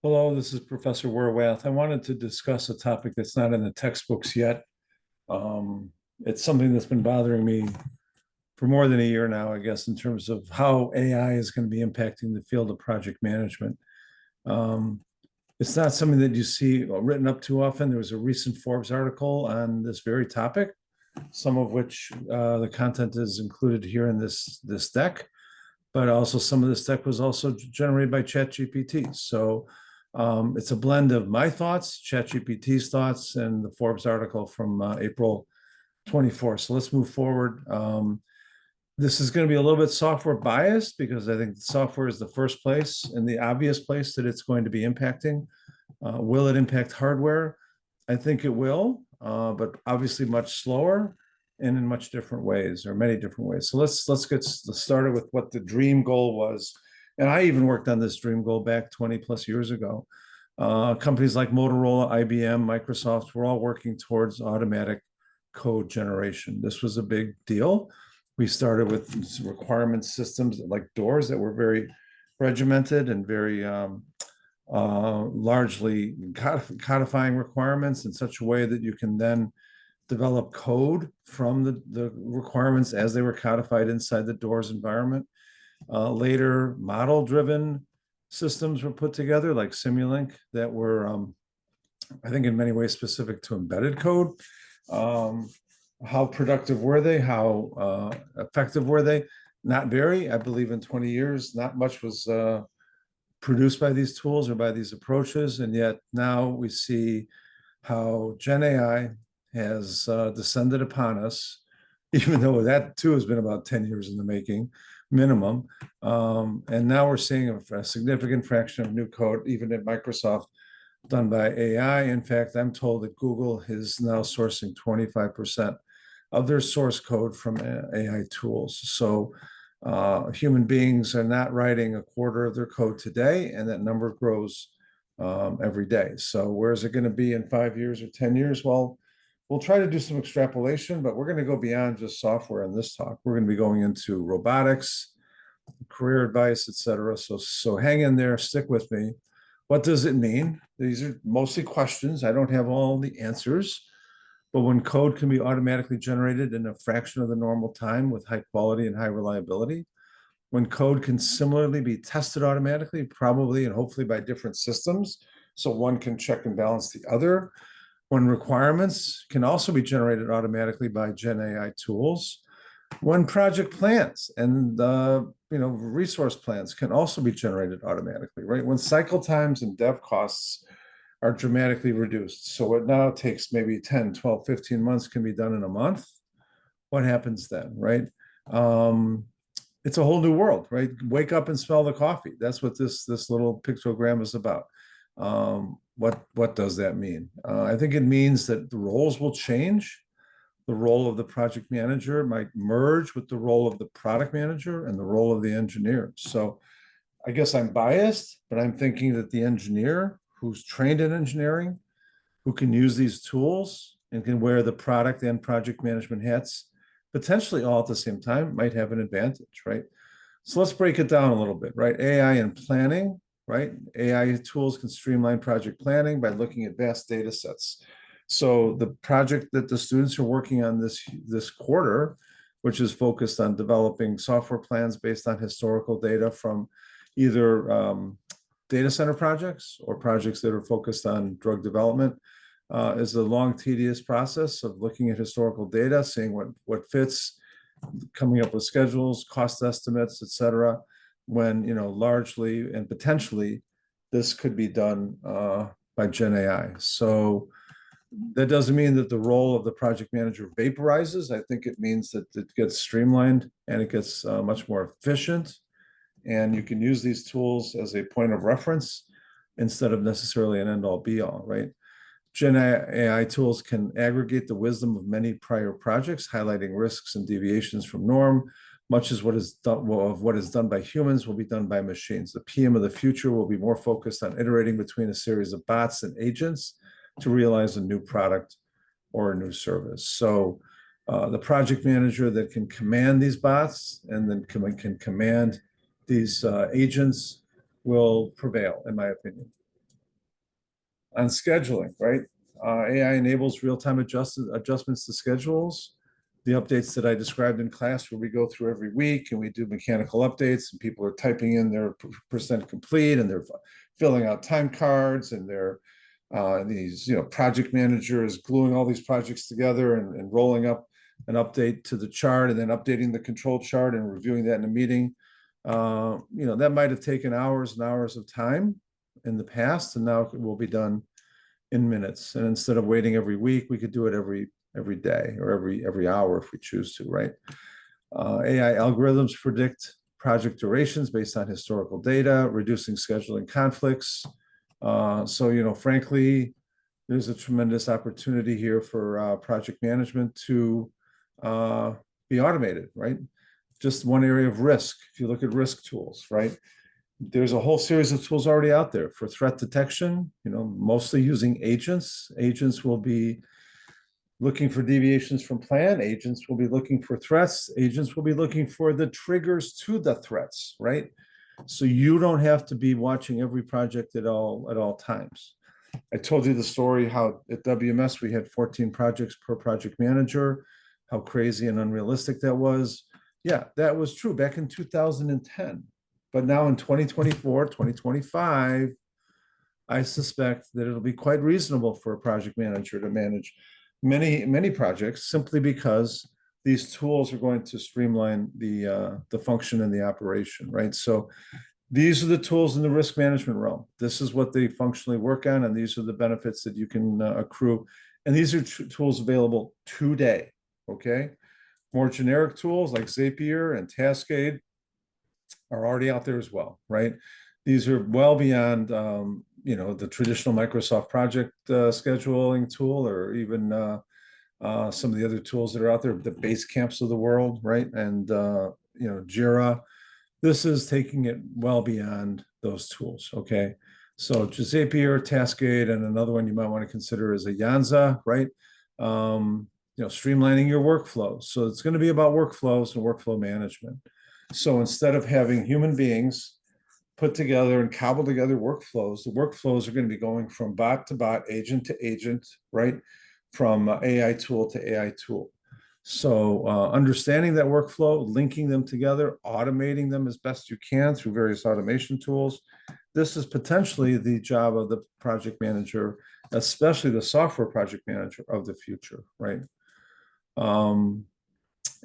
Hello, this is Professor Werwath. I wanted to discuss a topic that's not in the textbooks yet. Um, it's something that's been bothering me for more than a year now, I guess, in terms of how AI is going to be impacting the field of project management. Um, it's not something that you see written up too often. There was a recent Forbes article on this very topic, some of which the content is included here in this deck, but also some of this deck was also generated by ChatGPT. So it's a blend of my thoughts, ChatGPT's thoughts, and the Forbes article from April 24th. So let's move forward. This is going to be a little bit software biased because I think software is the first place and the obvious place that it's going to be impacting. Will it impact hardware? I think it will, but obviously much slower and in much different ways, or many different ways. So let's get started with what the dream goal was. And I even worked on this dream goal back 20 plus years ago. Companies like Motorola, IBM, Microsoft were all working towards automatic code generation. This was a big deal. We started with requirement systems like doors that were very regimented and very largely codifying requirements in such a way that you can then develop code from the requirements as they were codified inside the doors environment. Later, model-driven systems were put together, like Simulink, that were, I think, in many ways specific to embedded code. How productive were they? How effective were they? Not very. I believe in 20 years, not much was produced by these tools or by these approaches. And yet now we see how Gen AI has descended upon us, even though that too has been about 10 years in the making, minimum. And now we're seeing a significant fraction of new code, even at Microsoft, done by AI. In fact, I'm told that Google is now sourcing 25% of their source code from AI tools. So human beings are not writing a quarter of their code today, and that number grows every day. So where is it going to be in 5 years or 10 years? Well, we'll try to do some extrapolation, but we're going to go beyond just software in this talk. We're going to be going into robotics, career advice, et cetera. So hang in there, stick with me. What does it mean? These are mostly questions. I don't have all the answers. But when code can be automatically generated in a fraction of the normal time with high quality and high reliability, when code can similarly be tested automatically, probably and hopefully by different systems, so one can check and balance the other, when requirements can also be generated automatically by Gen AI tools, when project plans and resource plans can also be generated automatically, right? When cycle times and dev costs are dramatically reduced. So what now takes maybe 10, 12, 15 months can be done in a month. What happens then, right? It's a whole new world, right? Wake up and smell the coffee. That's what this little pictogram is about. What does that mean? I think it means that the roles will change. The role of the project manager might merge with the role of the product manager and the role of the engineer. So I guess I'm biased, but I'm thinking that the engineer who's trained in engineering, who can use these tools and can wear the product and project management hats, potentially all at the same time, might have an advantage, right? So let's break it down a little bit, right? AI and planning, right? AI tools can streamline project planning by looking at vast data sets. So the project that the students are working on this quarter, which is focused on developing software plans based on historical data from either data center projects or projects that are focused on drug development, is a long, tedious process of looking at historical data, seeing what fits, coming up with schedules, cost estimates, et cetera, when, largely and potentially this could be done by Gen AI. So that doesn't mean that the role of the project manager vaporizes. I think it means that it gets streamlined and it gets much more efficient. And you can use these tools as a point of reference instead of necessarily an end all be all, right? Gen AI tools can aggregate the wisdom of many prior projects, highlighting risks and deviations from norm. Much as what is done by humans will be done by machines. The PM of the future will be more focused on iterating between a series of bots and agents to realize a new product or a new service. So the project manager that can command these bots and then can command these agents will prevail, in my opinion. On scheduling, right? AI enables real-time adjustments to schedules. The updates that I described in class, where we go through every week and we do mechanical updates, and people are typing in their percent complete, and they're filling out time cards, and they're these, project managers gluing all these projects together and rolling up an update to the chart, and then updating the control chart and reviewing that in a meeting. That might have taken hours and hours of time in the past, and now it will be done in minutes. And instead of waiting every week, we could do it every day or every hour if we choose to, right? AI algorithms predict project durations based on historical data, reducing scheduling conflicts. Frankly, there's a tremendous opportunity here for project management to be automated, right? Just one area of risk. If you look at risk tools, right? There's a whole series of tools already out there for threat detection, mostly using agents. Agents will be looking for deviations from plan. Agents will be looking for threats. Agents will be looking for the triggers to the threats, right? So you don't have to be watching every project at all times. I told you the story how at WMS we had 14 projects per project manager, how crazy and unrealistic that was. Yeah, that was true back in 2010. But now in 2024, 2025, I suspect that it'll be quite reasonable for a project manager to manage many projects, simply because these tools are going to streamline the function and the operation, right? So these are the tools in the risk management realm. This is what they functionally work on, and these are the benefits that you can accrue. And these are tools available today, okay? More generic tools like Zapier and Taskade are already out there as well, right? These are well beyond, the traditional Microsoft project scheduling tool, or even some of the other tools that are out there, the Basecamps of the world, right? And, Jira. This is taking it well beyond those tools, okay? So Zapier, Taskade, and another one you might want to consider is a Yanza, right? Streamlining your workflows. So it's going to be about workflows and workflow management. So instead of having human beings put together and cobble together workflows, the workflows are going to be going from bot to bot, agent to agent, right? From AI tool to AI tool. So understanding that workflow, linking them together, automating them as best you can through various automation tools. This is potentially the job of the project manager, especially the software project manager of the future, right?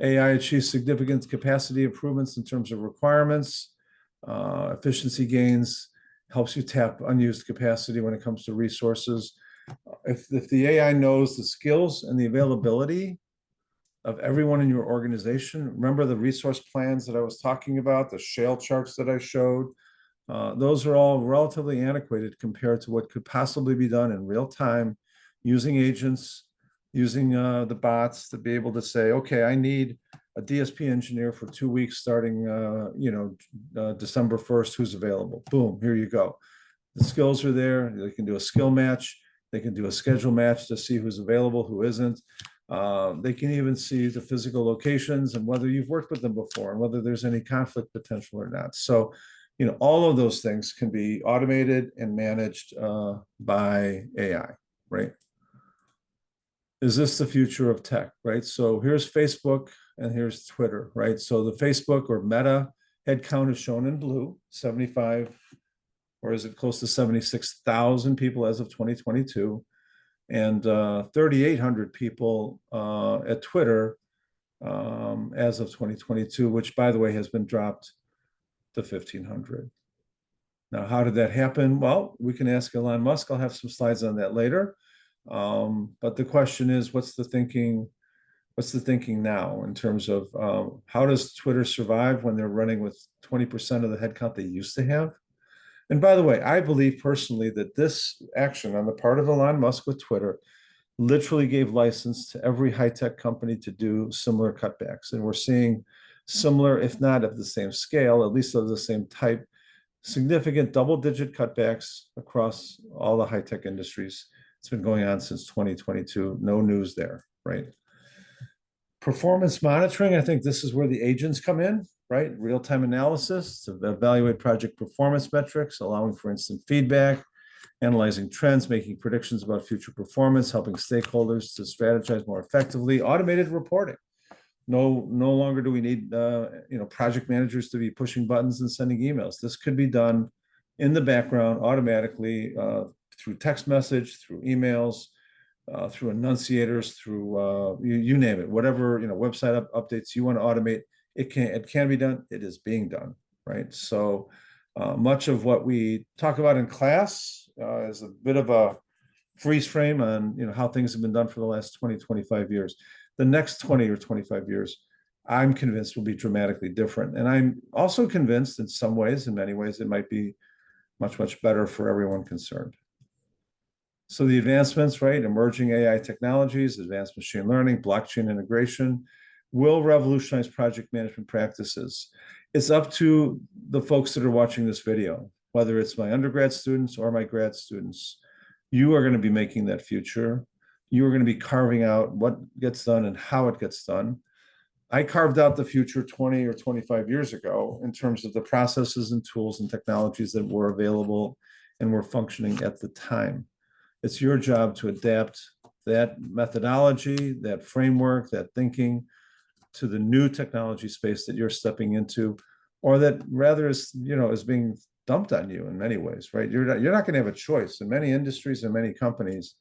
AI achieves significant capacity improvements in terms of requirements, efficiency gains, helps you tap unused capacity when it comes to resources. If the AI knows the skills and the availability of everyone in your organization, remember the resource plans that I was talking about, the shale charts that I showed, those are all relatively antiquated compared to what could possibly be done in real time using agents, using the bots to be able to say, okay, I need a DSP engineer for 2 weeks starting, December 1st, who's available? Boom, here you go. The skills are there. They can do a skill match. They can do a schedule match to see who's available, who isn't. They can even see the physical locations and whether you've worked with them before and whether there's any conflict potential or not. So, all of those things can be automated and managed by AI, right? Is this the future of tech, right? So here's Facebook and here's Twitter, right? So the Facebook or Meta headcount is shown in blue, 75, or is it close to 76,000 people as of 2022, and 3,800 people at Twitter as of 2022, which, by the way, has been dropped to 1,500. Now, how did that happen? Well, we can ask Elon Musk. I'll have some slides on that later. But the question is, what's the thinking now in terms of how does Twitter survive when they're running with 20% of the headcount they used to have? And by the way, I believe personally that this action on the part of Elon Musk with Twitter literally gave license to every high-tech company to do similar cutbacks. And we're seeing similar, if not of the same scale, at least of the same type, significant double-digit cutbacks across all the high-tech industries. It's been going on since 2022. No news there, right? Performance monitoring, I think this is where the agents come in, right? Real-time analysis to evaluate project performance metrics, allowing for instant feedback, analyzing trends, making predictions about future performance, helping stakeholders to strategize more effectively, automated reporting. No longer do we need project managers to be pushing buttons and sending emails. This could be done in the background automatically through text message, through emails, through enunciators, through you name it, whatever website updates you want to automate. It can be done. It is being done, right? So much of what we talk about in class is a bit of a freeze frame on how things have been done for the last 20, 25 years. The next 20 or 25 years, I'm convinced will be dramatically different. And I'm also convinced in some ways, in many ways, it might be much, much better for everyone concerned. So the advancements, right? Emerging AI technologies, advanced machine learning, blockchain integration will revolutionize project management practices. It's up to the folks that are watching this video, whether it's my undergrad students or my grad students. You are going to be making that future. You are going to be carving out what gets done and how it gets done. I carved out the future 20 or 25 years ago in terms of the processes and tools and technologies that were available and were functioning at the time. It's your job to adapt that methodology, that framework, that thinking to the new technology space that you're stepping into, or that rather is being dumped on you in many ways, right? You're not going to have a choice. In many industries and many companies,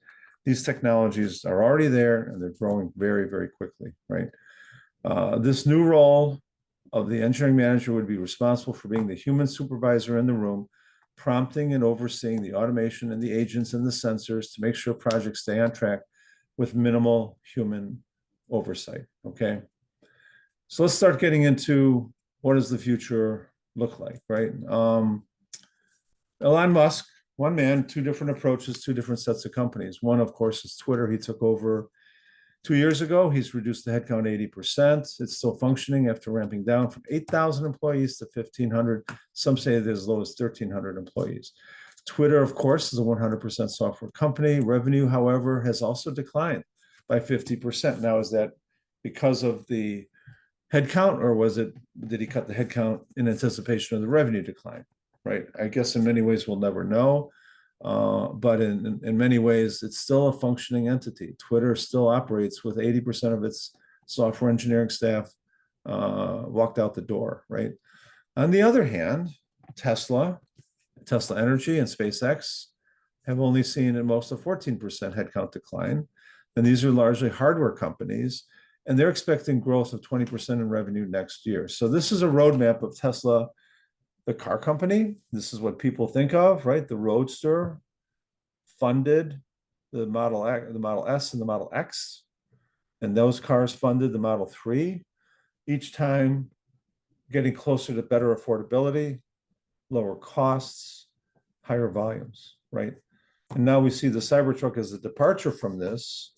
these technologies are already there and they're growing very, very quickly, right? This new role of the engineering manager would be responsible for being the human supervisor in the room, prompting and overseeing the automation and the agents and the sensors to make sure projects stay on track with minimal human oversight, okay? So let's start getting into what does the future look like, right? Elon Musk, one man, two different approaches, two different sets of companies. One, of course, is Twitter. He took over 2 years ago. He's reduced the headcount 80%. It's still functioning after ramping down from 8,000 employees to 1,500. Some say there's as low as 1,300 employees. Twitter, of course, is a 100% software company. Revenue, however, has also declined by 50%. Now, is that because of the headcount, or did he cut the headcount in anticipation of the revenue decline? Right. I guess in many ways we'll never know. But in many ways, it's still a functioning entity. Twitter still operates with 80% of its software engineering staff walked out the door, right? On the other hand, Tesla Energy, and SpaceX have only seen at most a 14% headcount decline. And these are largely hardware companies, and they're expecting growth of 20% in revenue next year. So this is a roadmap of Tesla, the car company. This is what people think of, right? The Roadster funded the Model S and the Model X, and those cars funded the Model 3, each time getting closer to better affordability, lower costs, higher volumes, right? And now we see the Cybertruck as a departure from this,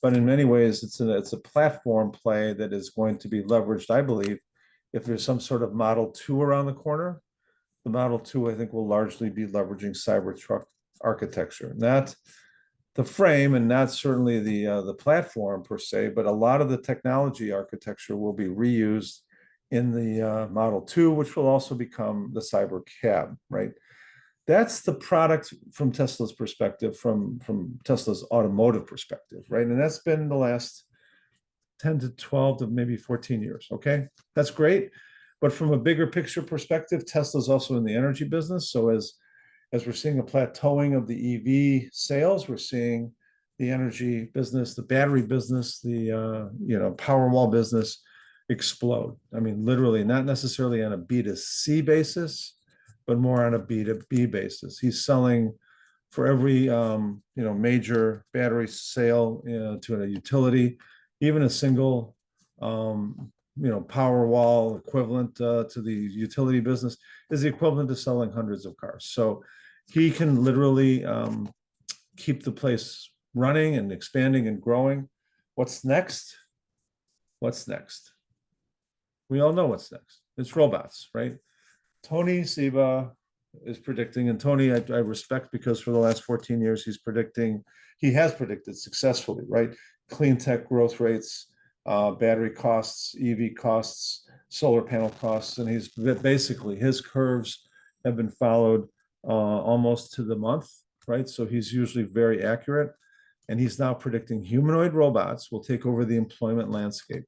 but in many ways, it's a platform play that is going to be leveraged, I believe, if there's some sort of Model 2 around the corner. The Model 2, I think, will largely be leveraging Cybertruck architecture, not the frame and not certainly the platform per se, but a lot of the technology architecture will be reused in the Model 2, which will also become the Cybercab, right? That's the product from Tesla's perspective, from Tesla's automotive perspective, right? And that's been the last 10 to 12 to maybe 14 years, okay? That's great. But from a bigger picture perspective, Tesla's also in the energy business. So as we're seeing a plateauing of the EV sales, we're seeing the energy business, the battery business, the Powerwall business explode. I mean, literally, not necessarily on a B2C basis, but more on a B2B basis. He's selling for every major battery sale to a utility, even a single Powerwall equivalent to the utility business is the equivalent to selling hundreds of cars. So he can literally keep the place running and expanding and growing. What's next? What's next? We all know what's next. It's robots, right? Tony Seba is predicting, and Tony I respect, because for the last 14 years he has predicted successfully, right? Clean tech growth rates, battery costs, EV costs, solar panel costs, and his curves have been followed almost to the month, right? So he's usually very accurate. And he's now predicting humanoid robots will take over the employment landscape.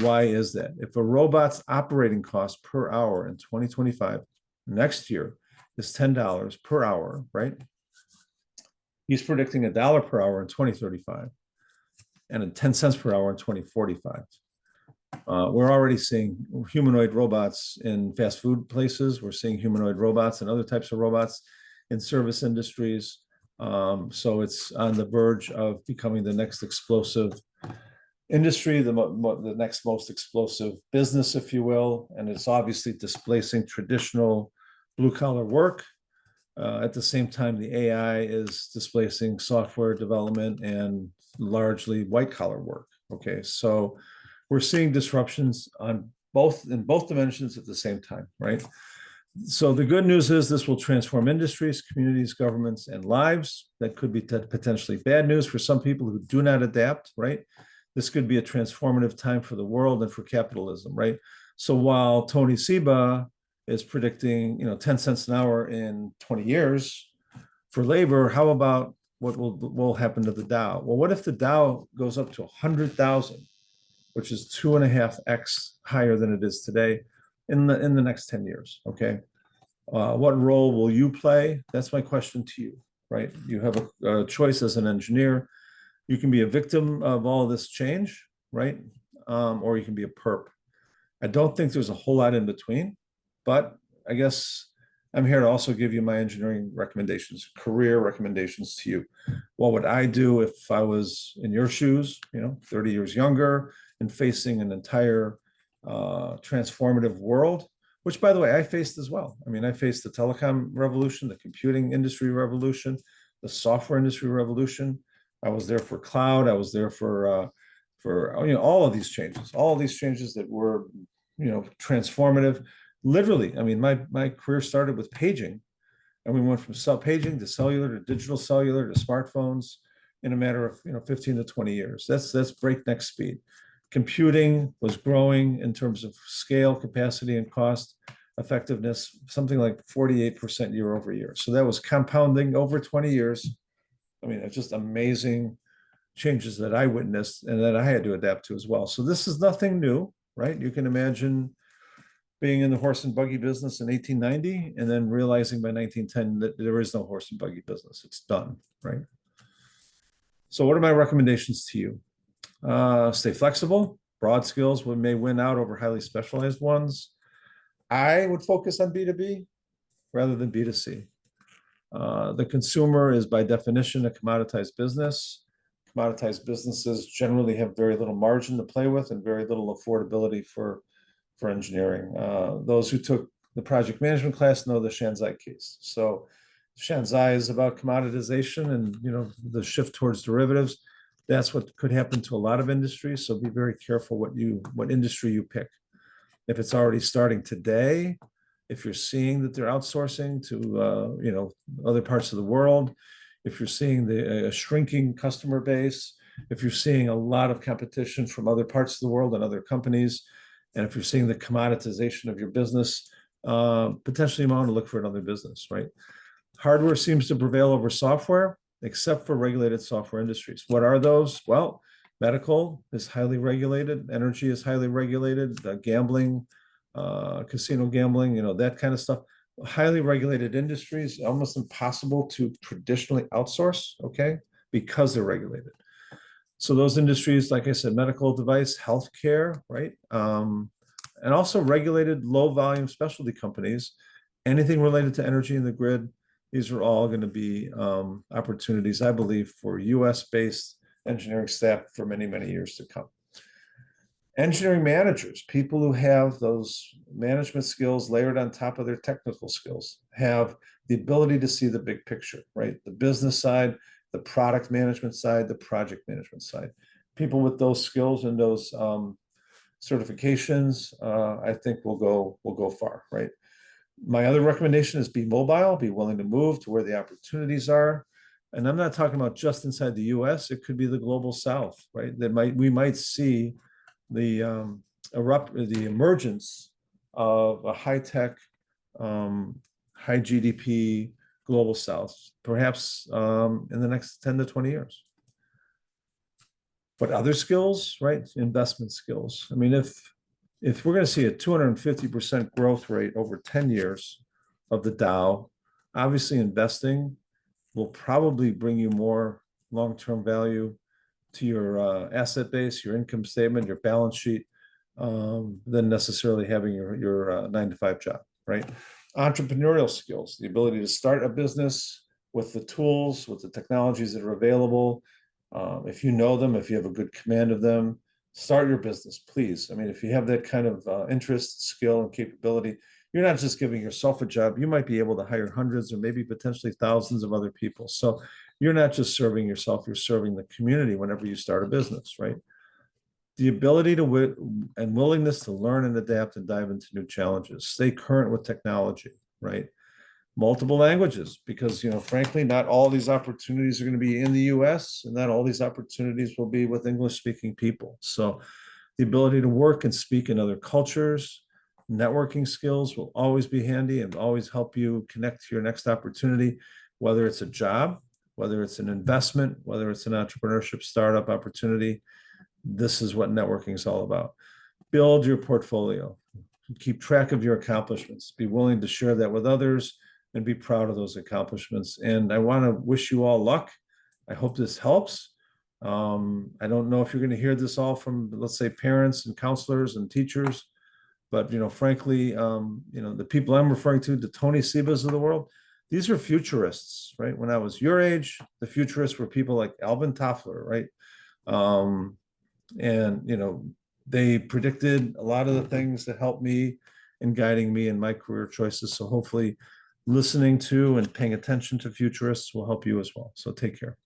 Why is that? If a robot's operating cost per hour in 2025, next year, is $10 per hour, right? He's predicting $1 per hour in 2035 and 10 cents per hour in 2045. We're already seeing humanoid robots in fast food places. We're seeing humanoid robots and other types of robots in service industries. So it's on the verge of becoming the next explosive industry, the next most explosive business, if you will. And it's obviously displacing traditional blue collar work. At the same time, the AI is displacing software development and largely white collar work. Okay, so we're seeing disruptions in both dimensions at the same time, right? So the good news is this will transform industries, communities, governments, and lives. That could be potentially bad news for some people who do not adapt, right? This could be a transformative time for the world and for capitalism, right? So while Tony Seba is predicting, 10 cents an hour in 20 years for labor, how about what will happen to the Dow? Well, what if the Dow goes up to 100,000, which is 2.5x higher than it is today in the next 10 years? Okay. What role will you play? That's my question to you, right? You have a choice as an engineer. You can be a victim of all this change, right? Or you can be a perp. I don't think there's a whole lot in between, but I guess I'm here to also give you my engineering recommendations, career recommendations to you. What would I do if I was in your shoes, 30 years younger and facing an entire transformative world, which, by the way, I faced as well. I mean, I faced the telecom revolution, the computing industry revolution, the software industry revolution. I was there for cloud. I was there for all of these changes that were transformative. Literally, I mean, my career started with paging, and we went from paging to cellular to digital cellular to smartphones in a matter of 15 to 20 years. That's breakneck speed. Computing was growing in terms of scale, capacity, and cost effectiveness, something like 48% year over year. So that was compounding over 20 years. I mean, it's just amazing changes that I witnessed and that I had to adapt to as well. So this is nothing new, right? You can imagine being in the horse and buggy business in 1890 and then realizing by 1910 that there is no horse and buggy business. It's done, right? So what are my recommendations to you? Stay flexible. Broad skills may win out over highly specialized ones. I would focus on B2B rather than B2C. The consumer is by definition a commoditized business. Commoditized businesses generally have very little margin to play with and very little affordability for engineering. Those who took the project management class know the Shanzai case. So Shanzai is about commoditization and the shift towards derivatives. That's what could happen to a lot of industries. So be very careful what industry you pick. If it's already starting today, if you're seeing that they're outsourcing to other parts of the world, if you're seeing a shrinking customer base, if you're seeing a lot of competition from other parts of the world and other companies, and if you're seeing the commoditization of your business, potentially you want to look for another business, right? Hardware seems to prevail over software, except for regulated software industries. What are those? Well, medical is highly regulated, energy is highly regulated, gambling, casino gambling, that kind of stuff. Highly regulated industries, almost impossible to traditionally outsource, okay, because they're regulated. So those industries, like I said, medical device, healthcare, right? And also regulated low volume specialty companies, anything related to energy and the grid. These are all going to be opportunities, I believe, for US-based engineering staff for many, many years to come. Engineering managers, people who have those management skills layered on top of their technical skills, have the ability to see the big picture, right? The business side, the product management side, the project management side. People with those skills and those certifications, I think will go far, right? My other recommendation is be mobile, be willing to move to where the opportunities are. And I'm not talking about just inside the US, it could be the global South, right? We might see the emergence of a high-tech, high GDP, global south, perhaps in the next 10 to 20 years. But other skills, right? Investment skills. I mean, if we're going to see a 250% growth rate over 10 years of the Dow, obviously investing will probably bring you more long-term value to your asset base, your income statement, your balance sheet, than necessarily having your 9 to 5 job, right? Entrepreneurial skills, the ability to start a business with the tools, with the technologies that are available. If you know them, if you have a good command of them, start your business, please. I mean, if you have that kind of interest, skill, and capability, you're not just giving yourself a job. You might be able to hire hundreds or maybe potentially thousands of other people. So you're not just serving yourself, you're serving the community whenever you start a business, right? The ability to and willingness to learn and adapt and dive into new challenges, stay current with technology, right? Multiple languages, because, frankly, not all these opportunities are going to be in the US, and not all these opportunities will be with English speaking people. So the ability to work and speak in other cultures, networking skills will always be handy and always help you connect to your next opportunity, whether it's a job, whether it's an investment, whether it's an entrepreneurship startup opportunity. This is what networking is all about. Build your portfolio, keep track of your accomplishments, be willing to share that with others, and be proud of those accomplishments. And I want to wish you all luck. I hope this helps. I don't know if you're going to hear this all from, let's say, parents and counselors and teachers, but frankly, the people I'm referring to, the Tony Sebas of the world, these are futurists, right? When I was your age, the futurists were people like Alvin Toffler, right? And they predicted a lot of the things that helped me in guiding me in my career choices. So hopefully listening to and paying attention to futurists will help you as well. So take care.